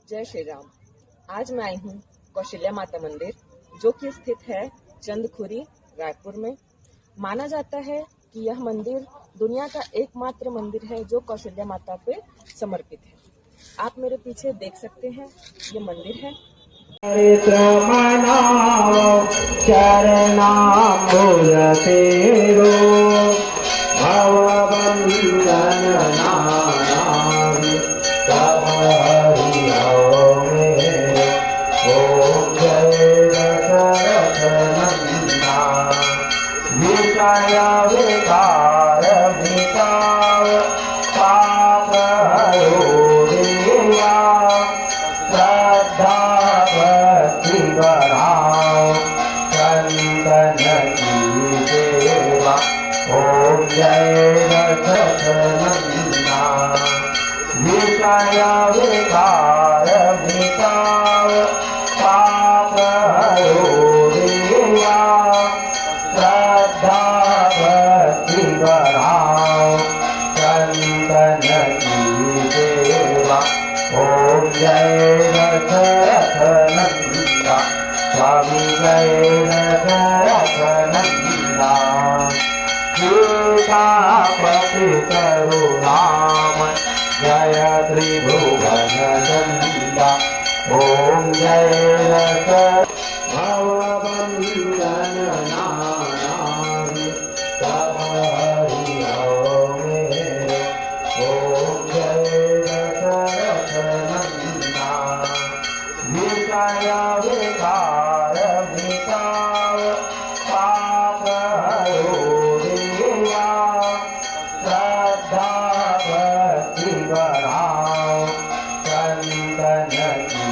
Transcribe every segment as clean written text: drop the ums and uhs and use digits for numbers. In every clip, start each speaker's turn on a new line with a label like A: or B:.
A: जय श्री राम। आज मैं आई हूँ कौशल्या माता मंदिर, जो कि स्थित है चंदखुरी, रायपुर में। माना जाता है कि यह मंदिर दुनिया का एकमात्र मंदिर है जो कौशल्या माता पे समर्पित है। आप मेरे पीछे देख सकते हैं, ये मंदिर है।
B: स्वामी जय रघुनंदा सीतापति करुणाम जय त्रिभुवन नंदा। ओम जय रघ भवबंदन नारायण तव हरि ओम। ओम जय रघुनंदा विषया विकार विकार पाप हरो देवा श्रद्धा भक्ति बढ़ाओ चंदन की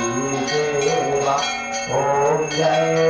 B: सेवा। ओम जय